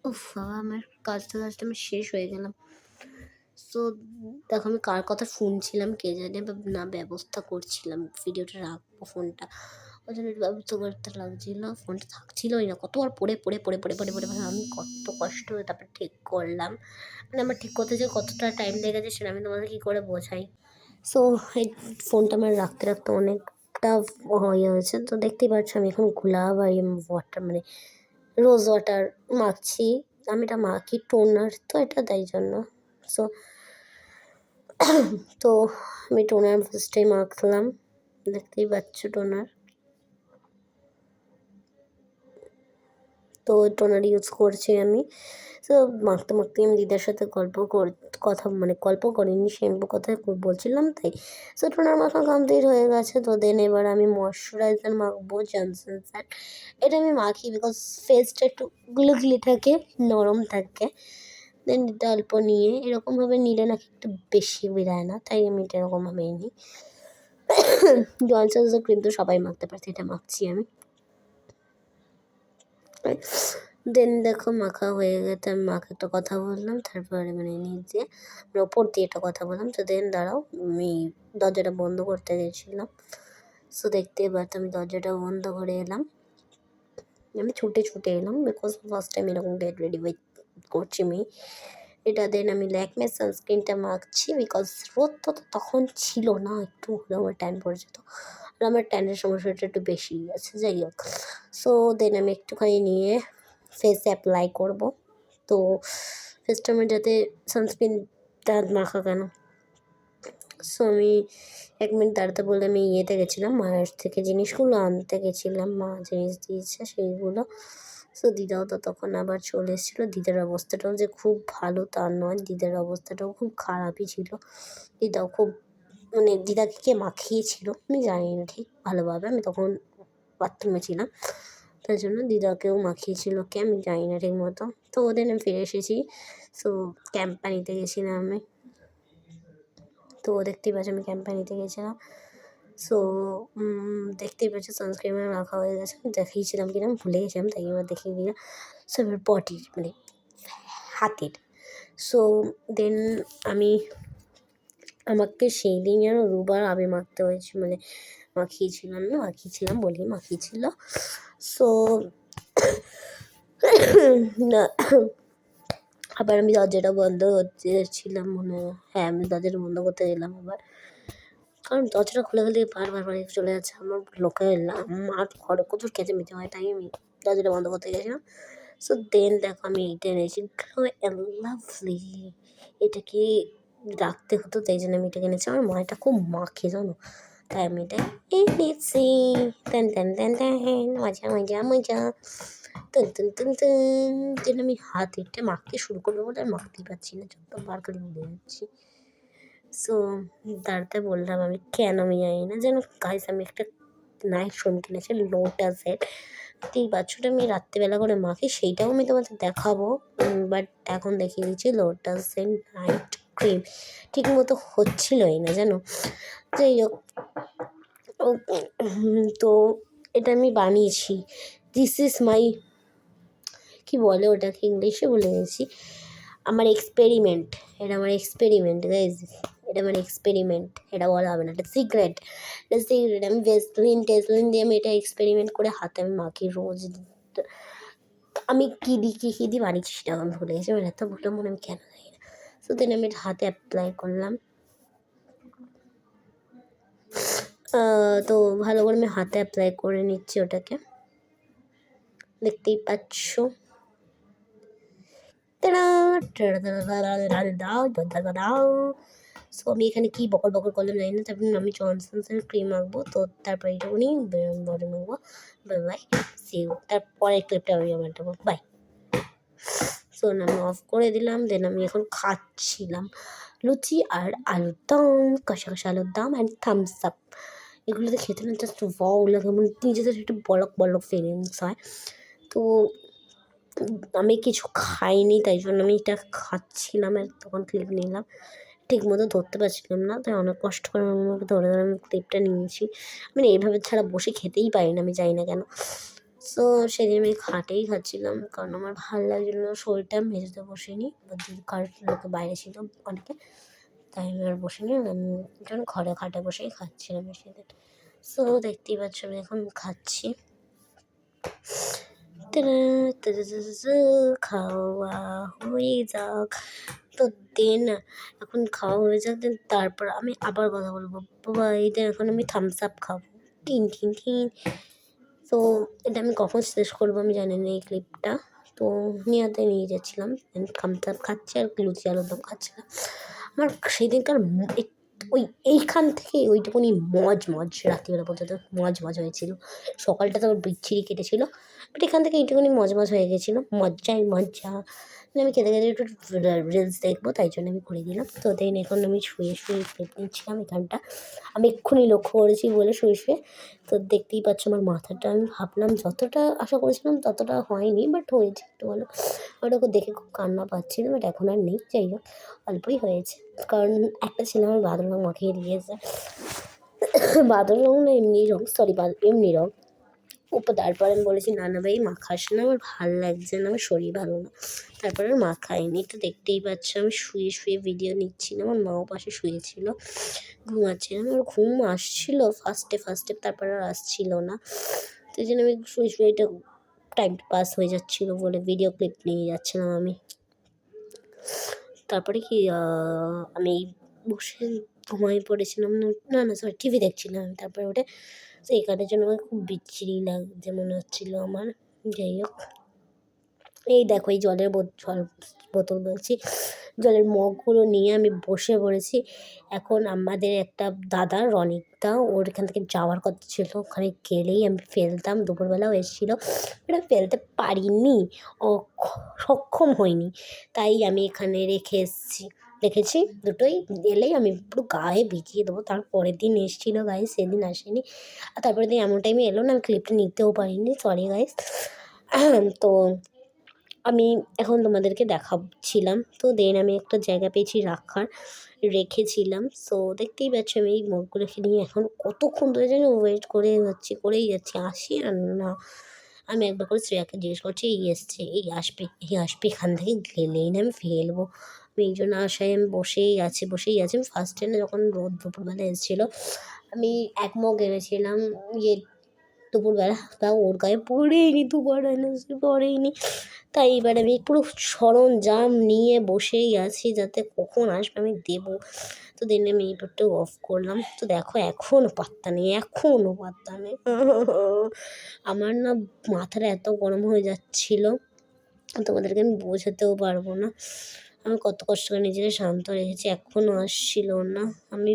উফ বাবা আমার কাজটা আমি শেষ হয়ে গেলাম। সো দেখো আমি কার কথা শুনছিলাম কে জানে, না ব্যবস্থা করছিলাম ভিডিওটা রাখবো ফোনটা, ওই জন্য ব্যবস্থা করতে লাগছিলো, ফোনটা থাকছিলোই না, কতবার পড়ে আমি কত কষ্ট হয়ে তারপর ঠিক করলাম। মানে আমার ঠিক করতে যে কতটা টাইম লেগেছে সেটা আমি তোমাদের কী করে বোঝাই। সো এই ফোনটা আমার রাখতে রাখতে অনেকটা হয়ে হয়েছে। তো দেখতেই পাচ্ছ আমি এখন গোলাপ আর ওয়াটার মানে রোজ ওয়াটার মাখছি, আমি এটা মাখি টোনার তো এটা তাই জন্য। সো তো আমি টোনার ফার্স্টেই মাখলাম, দেখতেই পাচ্ছ টোনার। তো টোনার ইউজ করছি আমি। তো মাখতে আমি দিদার সাথে গল্প করিনি, শ্যাম্পু কথা বলছিলাম তাই। সো টোনার মাখা কমপ্লিট হয়ে গেছে। তো দেন এবার আমি ময়শ্চারাইজার মাখবো জনসনসের, এটা আমি মাখি বিকজ ফেসটা একটু গ্লুগলি থাকে, নরম থাকে। দেন এটা অল্প নিয়ে এরকমভাবে নিলে নাকি একটু বেশি বেরায় না, তাই আমি এটা এরকমভাবেই নিই। জনসনসের ক্রিম তো সবাই মাখতে পারছে, এটা মাখছি আমি। দেন দেখো মাখা হয়ে গেছে, আমি মাকে একটা কথা বললাম, তারপরে মানে নিজে ওপর দিয়ে একটা কথা বললাম। তো দেন দাঁড়াও আমি দরজাটা বন্ধ করতে গেছিলাম। সো দেখতে এবার আমি দরজাটা বন্ধ করে এলাম, আমি ছুটে এলাম বিকজ ফার্স্ট টাইম এরকম গেট রেডি করছি আমি। এটা দেন আমি ল্যাকমের সানস্ক্রিনটা মাখছি বিকজ রোদ তো তখন ছিল না, একটু হলেও আমার ট্যান পড়েছে, আর আমার ট্যানের সমস্যাটা একটু বেশি আছে, যাই হোক। সো দেন আমি একটুখানি নিয়ে ফেসে অ্যাপ্লাই করব। তো ফেসটা আমার যাতে সানস্ক্রিনটা মাখা কেন। সো আমি 1 মিনিট দাঁড়াতে বলে আমি ইয়েতে গেছিলাম, মায়ের থেকে জিনিসগুলো আনতে গেছিলাম, মা জিনিস দিয়েছে সেইগুলো। সো দিদাও তো তখন আবার চলে এসেছিলো। দিদার অবস্থাটাও যে খুব ভালো তা নয়, দিদার অবস্থাটাও খুব খারাপই ছিল। দিদাও খুব মানে দিদাকে কে মাখিয়েছিল আমি জানি না ঠিক ভালোভাবে, আমি তখন বাথরুমে ছিলাম। তার জন্য দিদাকেও মাখিয়েছিল কি আমি জানি না ঠিক মতো। তো ওদের আমি ফিরে এসেছি। সো ক্যাম্পানিতে গেছিলাম আমি। তো দেখতেই পাচ্ছ আমি ক্যাম্পানিতে গেছিলাম। সো দেখতেই পাচ্ছ সানস্ক্রিন রাখা হয়ে গেছে। দেখিয়েছিলাম কিনা ভুলে গেছিলাম, তাই এবার দেখিয়ে দিলাম। সো এবার বডির মানে হাতের। সো দেন আমাকে সেই দিন যেন দুবার আবির মাখতে হয়েছে, মানে মাখিয়েছিল। সো না, আবার আমি দরজাটা বন্ধ ছিলাম মনে হয়। হ্যাঁ, আমি দরজাটা বন্ধ করতে গেলাম আবার, কারণ দরজাটা খুলে গেলে বারবার চলে যাচ্ছে। আমার লোকে আমার ঘরে প্রচুর চেঁচামেচি হয়, তাই আমি দরজাটা বন্ধ করতে গেছিলাম। সো দেন দেখো আমি এইটা এনেছি, লাভলি। এটাকে রাখতে হতো, তাই জন্য আমি এটাকে এনেছি। আমার মা এটা খুব মাখে জানো, তাই আমি এটা এনেছি। মজা মজা মজা দেন আমি হাতেরটা মাখতে শুরু করবো বলে আর মাখতেই পারছি না, যতবার করে ভুলে যাচ্ছি। সো দাঁড়াতে বললাম আমি কেন আমি জানি না, যেন গাইস আমি একটা নাইট ক্রিম কিনেছি লোটাসের। এই বাচ্চাটা আমি রাত্রিবেলা করে মাখি, সেইটাও আমি তোমাদের দেখাবো, বাট এখন দেখিয়ে দিচ্ছি লোটাসের নাইট ক্রিম। ঠিক মতো হচ্ছিলই না জানো। যাই হোক, তো এটা আমি বানিয়েছি। দিস ইজ মাই, কী বলে ওটাকে ইংলিশে ভুলে গেছি, আমার এক্সপেরিমেন্ট। এটা আমার এক্সপেরিমেন্ট গাইজ, এটা আমার এক্সপেরিমেন্ট, এটা বলা হবে না, এটা সিক্রেট। আমি টেসলিন দিয়ে আমি এটা এক্সপেরিমেন্ট করে হাতে আমি মাখি রোজ। আমি কী দিই বানিয়েছি সেটা আমি ভুলে গেছি, আমার এত ভুলে মনে আমি কেন জানি না। সো দেন আমি এটা হাতে অ্যাপ্লাই করলাম। তো ভালো করে আমি হাতে অ্যাপ্লাই করে নিচ্ছি ওটাকে, দেখতেই পাচ্ছ। সো আমি এখানে কী বকর করলাম জানি না। তারপর আমি জনসনসের ক্রিম আঁকবো, তো তারপর এইটুকুনি বডি মাখবো। Bye bye, see you. তারপরে ক্লিপটা আমি আমার দেবো, বাই। সো আমি অফ করে দিলাম। দেন আমি এখন খাচ্ছিলাম লুচি আর আলুর দম, কষা আলুর দম অ্যান্ড থামস আপ। এগুলোতে খেতে না জাস্ট ওয়াও লাগে, মানে নিজেদের একটু বলক ফিলিংস হয়। তো আমি কিছু খাইনি, তাই জন্য আমি এটা খাচ্ছিলাম আর তখন ক্লিপ নিলাম। ঠিক মতো ধরতে পারছিলাম না, তাই অনেক কষ্ট করে আমাকে ধরে আমি ক্লিপটা নিয়েছি। মানে এইভাবে ছাড়া বসে খেতেই পারি না, আমি জানি না কেন। সো সেদিন আমি খাটেই খাচ্ছিলাম, কারণ আমার ভালো লাগছিল না, শরীরটা মেঝেতে বসিনি, বা যদি কারোর লোকে বাইরে ছিল অনেকে, তাই আমি আর বসিনি। আমি যখন ঘরে খাটে বসেই খাচ্ছিলাম সেদিন। সো দেখতেই পাচ্ছ আমি এখন খাচ্ছি। খাওয়া হয়ে যাক, তো দেন এখন খাওয়া হয়ে যাক, দেন তারপর আমি আবার কথা বলবো বাবা। এটা এখন আমি থামস আপ খাবো, টিন। তো এটা আমি কখন শেষ করবো আমি জানি না এই ক্লিপটা। তো নিয়ে যাচ্ছিলাম, থামস আপ খাচ্ছি আর লুচি আলুর দম খাচ্ছিলাম। আমার সেদিনকার এইখান থেকে ওইটুকুনি মজ রাত্রিবেলা পর্যন্ত মজ হয়েছিল। সকালটা তো বিচ্ছিরি কেটেছিল, বাট এখান থেকে এইটুকুনি মজ হয়ে গেছিলো, মজ্জা। আমি খেতে একটু রিলস দেখবো, তাই জন্য আমি করে দিলাম। তো দেন এখন আমি শুয়ে ক্লিপ নিচ্ছিলাম এখানটা, আমি এক্ষুনি লক্ষ্য করেছি বলে শুয়ে। তো দেখতেই পাচ্ছ আমার মাথাটা, আমি ভাবলাম যতটা আশা করেছিলাম ততটা হয়নি, বাট হয়েছে একটু ভালো। ওটাকে দেখে খুব কান্না পাচ্ছিল, বাট এখন আর নেই। যাই হোক, অল্পই হয়েছে, কারণ একটা ছেলে আমার বাদর রং মাখিয়ে দিয়েছে। বাদর রং না এমনি রং, এমনি রং। তারপর আমি বলেছি না ভাই মাখাস না, আমার ভালো লাগছে না, আমার শরীর ভালো না। তারপরে আর মাখাইনি। তো দেখতেই পাচ্ছ আমি শুয়ে ভিডিও নিচ্ছিলাম, আমার মাও পাশে শুয়েছিল, ঘুমাচ্ছিলাম। আমার ঘুম আসছিল ফার্স্টে, তারপর আর আসছিল না। তো এই জন্য আমি শুয়ে এটা টাইম পাস হয়ে যাচ্ছিলো বলে ভিডিও ক্লিপ নিয়ে যাচ্ছিলাম আমি। তারপরে কি আমি বসে ঘুমিয়ে পড়েছিলাম, না সরি টিভি দেখছিলাম আমি। তারপরে ওটা তো এই কারণের জন্য আমার খুব বিচ্ছিরি লাগছে মনে হচ্ছিলো আমার। যাই হোক, এই দেখো এই জল বোতল বলছি, জলের মগগুলো নিয়ে আমি বসে পড়েছি। এখন আমাদের একটা দাদা রনিকদা, ওর এখান থেকে যাওয়ার কথা ছিল, ওখানে গেলেই আমি ফেলতাম। দুপুরবেলাও এসেছিলো, এটা ফেলতে পারিনি, ও সক্ষম হয়নি, তাই আমি এখানে রেখে এসেছি। রেখেছি দুটোই, এলেই আমি পুরো গায়ে ভিজিয়ে দেবো। তারপরের দিন এসেছিলো গাইস, সেদিন আসেনি। আর তারপরের দিন এমন টাইমে এলো না, আমি ক্লিপটা নিতেও পারিনি, সরি গাইস। তো আমি এখন তোমাদেরকে দেখাচ্ছিলাম। তো দেন আমি একটা জায়গা পেয়েছি রেখেছিলাম। সো দেখতেই পাচ্ছ আমি এই মোড়গুলোকে নিয়ে এখন কতক্ষণ ধরে যেন ওয়েট করেই যাচ্ছি, আসি আর না। আমি একবার করে শ্রেয়াকে জিজ্ঞেস করছি, এই আসবে এখান থেকে, গেলেই না আমি ফেলবো। আমি এই জন্য আশায় আমি বসেই আছি। আমি ফার্স্ট টাইমে যখন রোদ দুপুরবেলা এসেছিলো, আমি এক মগ এনেছিলাম দুপুরবেলা, তাও ওর গায়ে পড়েইনি। তাই এবার আমি পুরো সরঞ্জাম নিয়ে বসেই আছি যাতে কখন আসবে আমি দেবো। তো দেন আমি ইউটিউবটা অফ করলাম। তো দেখো এখনও পাত্তা নেই। আমার না মাথাটা এত গরম হয়ে যাচ্ছিলো, তোমাদেরকে আমি বোঝাতেও পারবো না। আমি কত কষ্ট করে নিজেকে শান্ত রেখেছি, এখনও আসছিল না। আমি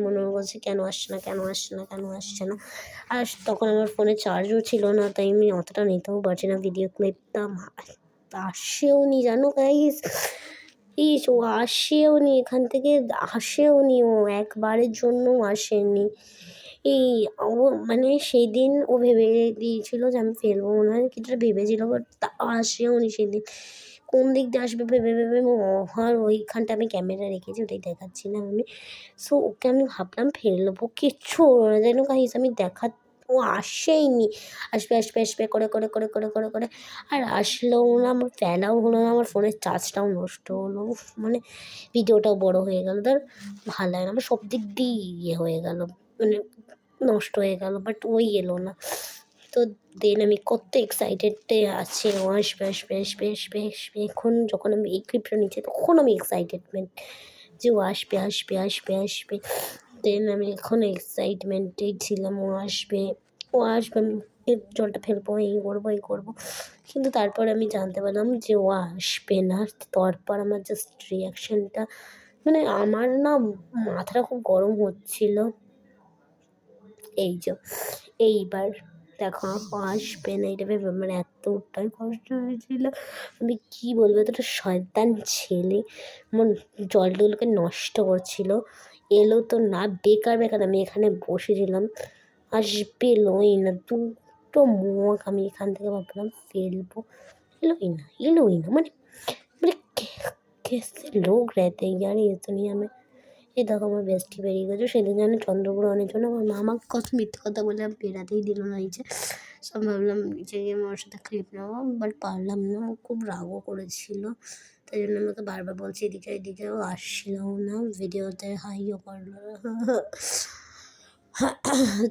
মনে করছি কেন আসছে না। আর তখন আমার ফোনে চার্জও ছিল না, তাই আমি অতটা নিতেও পারছি না ভিডিও ক্লিপটা। আসেও নি জানো গাইস, ও আসেও নি, এখান থেকে আসেও নি, ও একবারের জন্যও আসেনি। ও মানে সেই দিন ও ভেবে দিয়েছিল যে আমি ফেলবো, মনে হয় কিছুটা ভেবেছিল, বাট আসেও নি সেদিন। কোন দিক দিয়ে আসবে ভেবে আর ওইখানটা আমি ক্যামেরা রেখেছি, ওটাই দেখাচ্ছিলাম আমি। সো ওকে আমি ভাবলাম ফেলবো, কিচ্ছু হলো না যেন গাইস, আমি ও আসেইনি। আসবে করে আর আসলেও না, আমার ফেলাও হলো না, আমার ফোনের চার্জটাও নষ্ট হলো। মানে ভিডিওটাও বড় হয়ে গেল, ভালো লাগে না, আমার সব দিক দিয়ে হয়ে গেল, মানে নষ্ট হয়ে গেল, বাট ওই এলো না। তো দেন আমি কত এক্সাইটেডে আছি, ও আসবে। এখন যখন আমি এই ক্লিপটা নিচ্ছি তখন আমি এক্সাইটেডমেন্ট যে ও আসবে। দেন আমি এখন এক্সাইটমেন্টেই ছিলাম, ও আসবে, আমি জলটা ফেলবো, এই করবো। কিন্তু তারপর আমি জানতে পারলাম যে ও আসবে না। তারপর আমার জাস্ট রিয়াকশানটা, মানে আমার না মাথাটা খুব গরম হচ্ছিল। এইবার দেখো আসবে না, এটা ভেবে আমার এতটাই কষ্ট হয়েছিল, আমি কী বলবো। এতটা শয়তান ছেলে আমার জলগুলোকে নষ্ট করছিল, এলো তো না, বেকার আমি এখানে বসেছিলাম, এলোই না। দুটো মগ আমি এখান থেকে ভাবলাম ফেলবো, এলোই না মানে মানে कैसे लोग रहते हैं यार ये दुनिया में। এই দেখো আমার বেস্টি বেরিয়ে গেছে, সেদিন যেন চন্দ্রগ্রহণের জন্য আমার মা আমাকে কত মিথ্যে কথা বলে বেরাতেই দিল না নিচে। সব ভাবলাম নিচে গিয়ে আমার সাথে ক্লিপ নেবো, বাট পারলাম না, ও খুব রাগও করেছিল। তাই জন্য আমাকে বারবার বলছে এদিকে, ও আসছিলও না, ভিডিওতে হাইও করলো না।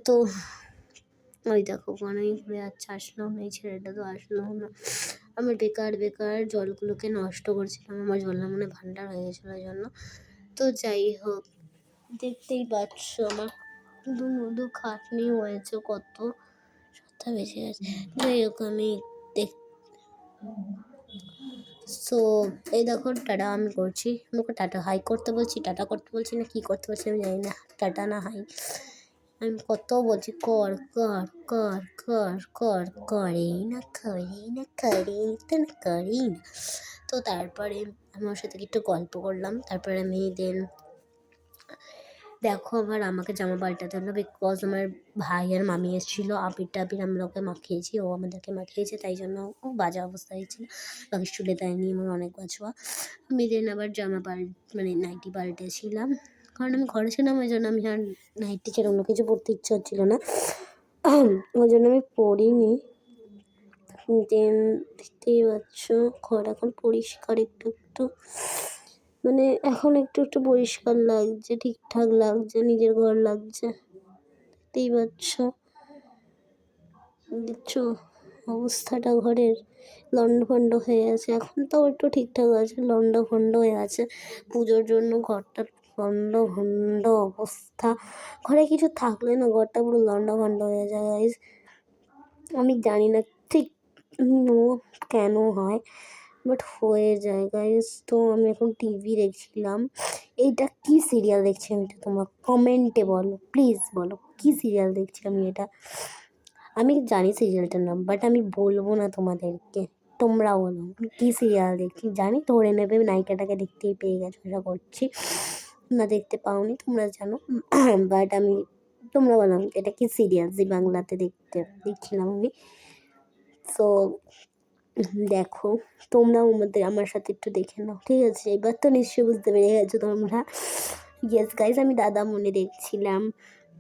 তো ওই দেখো অনেক ঘুরে আসলাম, এই ছেলেটা তো আসলাম না। আমার বেকার জলগুলোকে নষ্ট করছিলাম, আমার জলের মনে ভান্ডার হয়ে গেছিলো ওই জন্য। তো যাই হোক, দেখতেই পাচ্ছ আমার মধু খাটনি হয়েছে, কত 7টা বেজে গেছে। যাই হোক আমি সো এই দেখো টাটা আমি করছি, আমাকে টাটা হাই করতে বলছি, টাটা করতে বলছি না কি করতে বলছি আমি জানি না, টাটা না হাই আমি কত বলছি, করেই না তো তারপরে আমার সাথে একটু গল্প করলাম, তারপরে আমি দেখো আবার আমাকে জামা পাল্টাতে হলো, বিকজ আমার ভাই আর মামি এসেছিলো, আবির টাবির আমরা ওকে মাখিয়েছি, ও আমাদেরকে মাখিয়েছে, তাই জন্য ও বাজে অবস্থায় ছিল, বাকি চুলে দেয়নি আমার অনেক বাছোয়া। আমি দেন আবার নাইটি পাল্টেছিলাম, কারণ আমি ঘরে ছিলাম, ওই জন্য আমি আর নাইটি ছেড়ে অন্য কিছু পরতে ইচ্ছা হচ্ছিলো না, ওই জন্য আমি পরিনি। দেন দেখতেই পাচ্ছ ঘর এখন পরিষ্কার, একটু মানে এখন একটু পরিষ্কার লাগছে, ঠিকঠাক লাগছে, নিজের ঘর লাগছে, দেখতেই দেখছো অবস্থাটা ঘরের, লন্ডভন্ড হয়ে আছে। এখন তো একটু ঠিকঠাক আছে, লন্ডভন্ড হয়ে আছে, পুজোর জন্য ঘরটা লন্ডভন্ড অবস্থা, ঘরে কিছু থাকলে না ঘরটা পুরো লন্ডভন্ড হয়ে যায় গাইস। আমি জানি না ঠিক কেন হয়, বাট হয়ে যায় গাইস। তো আমি এখন টিভি দেখছিলাম, এইটা কী সিরিয়াল দেখছি আমি, এটা তোমরা কমেন্টে বলো, প্লিজ বলো কী সিরিয়াল দেখছি আমি। এটা আমি জানি সিরিয়ালটার নাম, বাট আমি বলবো না তোমাদেরকে, তোমরা বলো কী সিরিয়াল দেখছি, জানি ধরে নেবে নায়িকাটাকে দেখতেই পেয়ে গেছো আশা করছি, না দেখতে পাওনি তোমরা জানো। বাট আমি তোমরা বলো এটা কি সিরিয়াল, জি বাংলাতে দেখছিলাম আমি। সো দেখো তোমরাও আমার সাথে একটু দেখে নাও, ঠিক আছে? এবার তো নিশ্চয়ই বুঝতে পেরে গেছো তোমরা। ইয়েস গাইজ, আমি দাদামণি দেখছিলাম।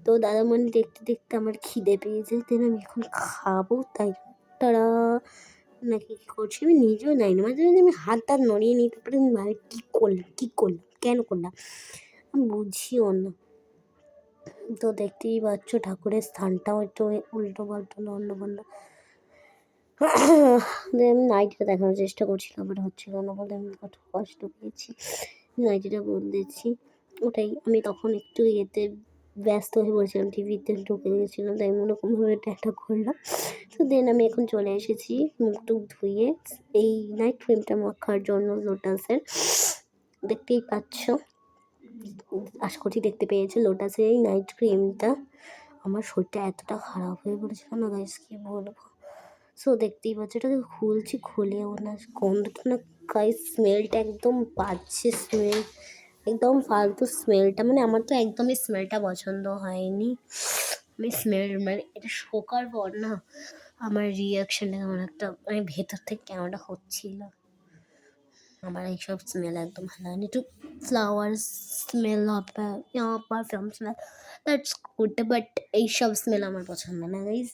তো দাদামণি দেখতে দেখতে আমার খিদে পেয়েছে, দেন আমি এখন খাবো, তাই তারা নাকি কী করছি আমি নিজেও জানি না। মাঝে মাঝে আমি হাত টাত নড়িয়ে নিতে পারি, আমি কী করলাম কেন করলাম আমি বুঝিও না। তো দেখতেই পাচ্ছ ঠাকুরের স্থানটাও একটু উল্টো পাল্টো লন্ডভন্ড। আমি নাইটিটা দেখানোর চেষ্টা করছিলাম, বাট হচ্ছিল না বলে আমি কত কষ্ট পেয়েছি। নাইটিটা বদলেছি, ওটাই আমি তখন একটু ব্যস্ত হয়ে পড়েছিলাম, টিভিতে ঢুকে গেছিলাম, তাই কোনোরকমভাবে এটা একটা করলাম। তো দেন আমি এখন চলে এসেছি মুখ টুখ ধুয়ে এই নাইট ক্রিমটা মাখার জন্য লোটাসের। দেখতেই পাচ্ছ, আশা করছি দেখতে পেয়েছে লোটাসের এই নাইট ক্রিমটা। আমার শরীরটা এতটা খারাপ হয়ে পড়েছিল না গাইস, কী বলবো। সো দেখতেই পাচ্ছ, এটাকে খুলছি, খুলেও না গন্ধটা না গাইস, স্মেলটা একদম বাজে স্মেল, একদম ফালতু স্মেলটা। মানে আমার তো একদমই স্মেলটা পছন্দ হয়নি। আমি এটা শোকার পর না আমার রিয়াকশানটা কেমন একটা, মানে ভেতর থেকে কেমনটা হচ্ছিল। আমার এইসব স্মেল একদম ভালো লাগে না। একটু ফ্লাওয়ার স্মেল হবে, perfume smell, that's good, but এইসব স্মেল আমার পছন্দ না গাইজ।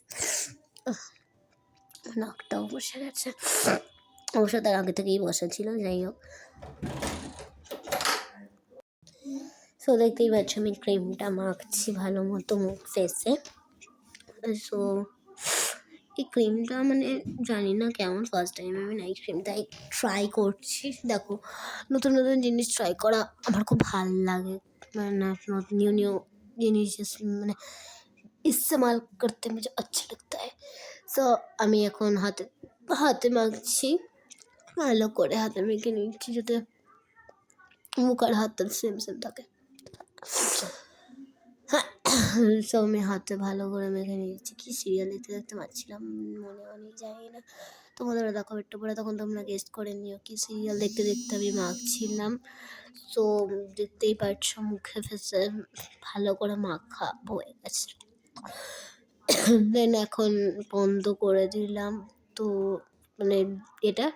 নাকটাও বসে গেছে, অবশ্য তার আগে থেকেই বসা ছিল, যাই হোক। সো দেখতেই পাচ্ছ আমি ক্রিমটা মাখছি ভালো মতো মুখ ফেসে। সো এই ক্রিমটা মানে জানি না কেমন, ফার্স্ট টাইম আমি নাইট ক্রিমটাই ট্রাই করছি। দেখো নতুন নতুন জিনিস ট্রাই করা আমার খুব ভালো লাগে, মানে নিউ নিউ জিনিস মানে ইস্তেমাল করতে মুঝে আচ্ছা লাগতা है। সো আমি এখন হাতে মাখছি, ভালো করে হাতে মেখে নিচ্ছি যাতে মুখ আর হাতটা সেম সেম থাকে। সো আমি হাতে ভালো করে মেখে নিয়েছি। কি সিরিয়াল দেখতে পাচ্ছিলাম মনে জানি না, তোমাদের দেখো একটু পরে, তখন তোমরা গেস্ট করে নিও কি সিরিয়াল দেখতে দেখতে আমি মাখছিলাম। সো দেখতেই পাচ্ছ মুখে ফেসে ভালো করে মাখা হয়ে গেছে। দেন এখন বন্ধ করে দিলাম, তো মানে এটা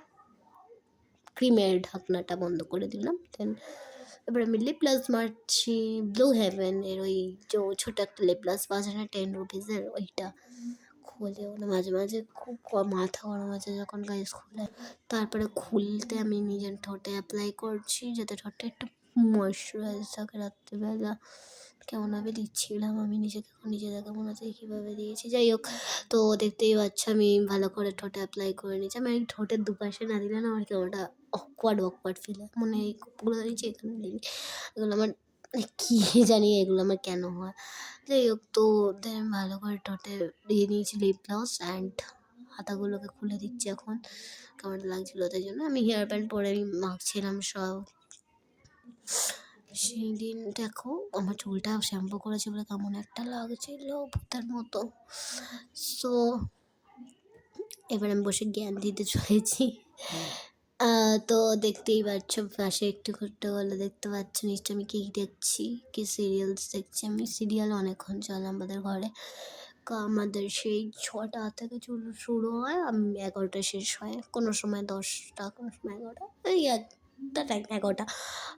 ক্রিমের ঢাকনাটা বন্ধ করে দিলাম। দেন এবার আমি লিপ গ্লস মারছি, ব্লু হেভেনের ওই যে ছোটো একটা লিপ গ্লস পাওয়া যায় না 10 রুপিসের, ওইটা খুলেও না মাঝে মাঝে খুব মাথা গরম আছে যখন গাইস খুলে। তারপরে খুলতে আমি নিজের ঠোঁটে অ্যাপ্লাই করছি যাতে ঠোঁটে একটু ময়েশ্চারাইজ থাকে। রাত্রিবেলা কেমনভাবে দিচ্ছিলাম আমি নিজেকে, নিজে দেখে মনে হচ্ছে কীভাবে দিয়েছি, যাই হোক। তো দেখতেই পাচ্ছ আমি ভালো করে ঠোঁটে অ্যাপ্লাই করে নিয়েছি। আমি ঠোঁটের দুপাশে না দিলে না আমার কেমনটা অকওয়ার্ড ফিল হয়, মনে হয় এগুলো দিয়েছি এখানে দিই, এগুলো আমার কী জানি এগুলো আমার কেন হয়, যাই হোক। তো দেন ভালো করে ঠোঁটে দিয়ে নিয়েছি লিপ গ্লস অ্যান্ড হাতাগুলোকে খুলে দিচ্ছি এখন, কেমন লাগছিলো তাই জন্য আমি হেয়ার ব্যান্ড পরে আমি মাখছিলাম সব। সেই দিন দেখো আমার চুলটা শ্যাম্পু করেছি বলে কেমন একটা লাগছিল ভূতের মতো। সো এবার আমি বসে জ্ঞান দিতে চলেছি। তো দেখতেই পাচ্ছ পাশে একটু ঘুরতে গেলে দেখতে পাচ্ছ নিশ্চয় আমি কী দেখছি, কি সিরিয়ালস দেখছি আমি। সিরিয়াল অনেকক্ষণ চলে আমাদের ঘরে, আমাদের সেই 6টা থেকে শুরু হয়, 11টায় শেষ হয়, কোনো সময় 10টা, কোনো সময় 11টা, এই একটা টাইম 11টা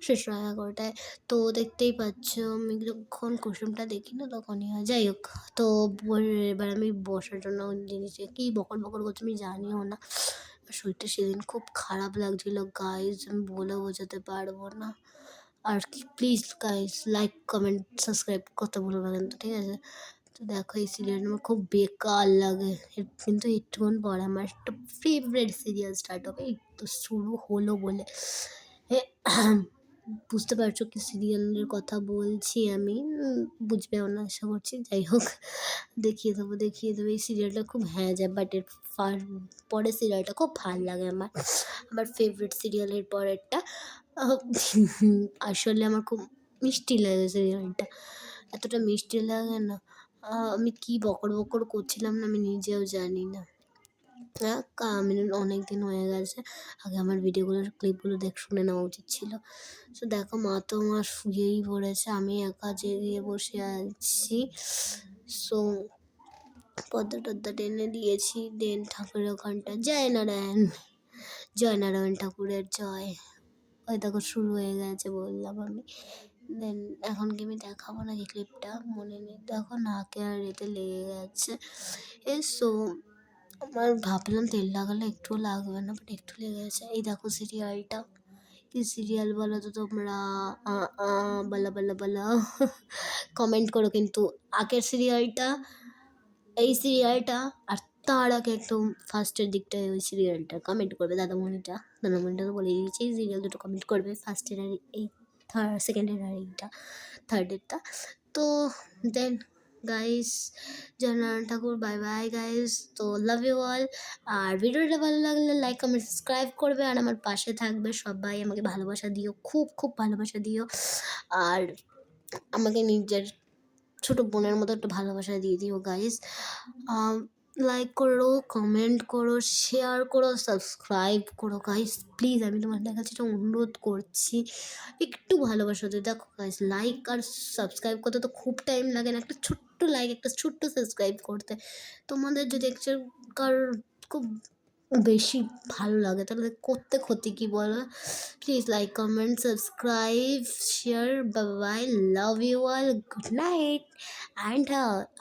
শেষ হয় 11টায়। তো দেখতেই পাচ্ছ আমি যখন কুসুমটা দেখি না তখনই হয়, যাই হোক। তো এবার আমি বসার জন্য জিনিসে কী বকর বকর করছি আমি জানিও না। শরীরটা সেদিন খুব খারাপ লাগছিলো গাইজ, আমি বলে বোঝাতে পারবো না। আর কি please guys like comment subscribe করতে ভুলবে কিন্তু, ঠিক আছে? তো দেখো এই সিরিয়ালটা আমার খুব বেকার লাগে, কিন্তু একটুক্ষণ পরে আমার একটা ফেভারিট সিরিয়াল স্টার্ট হবে, এই তো শুরু হলো বলে। বুঝতে পারছো কি সিরিয়ালের কথা বলছি আমি, বুঝবেও না আশা করছি, যাই হোক। দেখিয়ে দেবো এই সিরিয়ালটা খুব হ্যাঁ যায়, বাট এর পরের সিরিয়ালটা খুব ভালো লাগে আমার ফেভারিট সিরিয়ালের পরেরটা। আসলে আমার খুব মিষ্টি লাগে সিরিয়ালটা, এতটা মিষ্টি লাগে না, আমি কী বকর বকর করছিলাম না আমি নিজেও জানি না। মিনিট অনেক দিন হয়ে গেছে। আগে আমার ভিডিওগুলোর ক্লিপগুলো শুনে নেওয়া উচিত ছিল। সো দেখো মা তো আমার শুয়েই পড়েছে, আমি একা জেগে বসে আছি। সো পর্দা টর্দা টেনে দিয়েছি, দেন ঠাকুরের ওখানটা জয় নারায়ণ, জয় নারায়ণ ঠাকুরের জয়। ওই দেখো শুরু হয়ে গেছে বললাম আমি। দেন এখন কি আমি দেখাবো নাকি ক্লিপটা মনে নেই, দেখো নাকে আর এতে লেগে গেছে। সো আমার ভাবলাম তেল লাগালে একটুও লাগবে না, বাট একটু লেগে গেছে। এই দেখো সিরিয়ালটা, কি সিরিয়াল বলো তো তোমরা? বলা বলা বলা কমেন্ট করো কিন্তু আগের সিরিয়ালটা, এই সিরিয়ালটা, আর তার আগে একদম ফার্স্টের দিকটায় ওই সিরিয়ালটা কমেন্ট করবে। দাদামণিটা তো বলে দিয়েছি, এই সিরিয়াল দুটো কমেন্ট করবে, ফার্স্টের আর এই সেকেন্ডের আর এইটা থার্ডেরটা। তো দেন গাইস, জয়নারায়ণ ঠাকুর, বাই বাই গাইস। তো লাভ ইউ অল। আর ভিডিওটা ভালো লাগলে লাইক কমেন্ট সাবস্ক্রাইব করবে, আর আমার পাশে থাকবে সবাই। আমাকে ভালোবাসা দিও, খুব খুব ভালোবাসা দিও, আর আমাকে নিজের ছোটো বোনের মতো একটু ভালোবাসা দিয়ে দিও গাইস। লাইক করো, কমেন্ট করো, শেয়ার করো, সাবস্ক্রাইব করো গাইস প্লিজ। আমি তোমাদের কাছে একটা অনুরোধ করছি, একটু ভালোবাসা দিও। দেখো গাইস, লাইক আর সাবস্ক্রাইব করতে তো খুব টাইম লাগে না, একটা ছোট্ট লাইক, একটা ছোট্ট সাবস্ক্রাইব করতে। তোমাদের যদি একটা কারোর খুব বেশি ভালো লাগে তাহলে করতে ক্ষতি কী বলো? Please like comment subscribe share, bye, love you all, good night and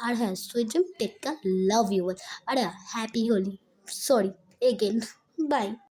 আর হ্যাঁ sweet dream, take care, love you all, আর happy Holi, sorry again, by.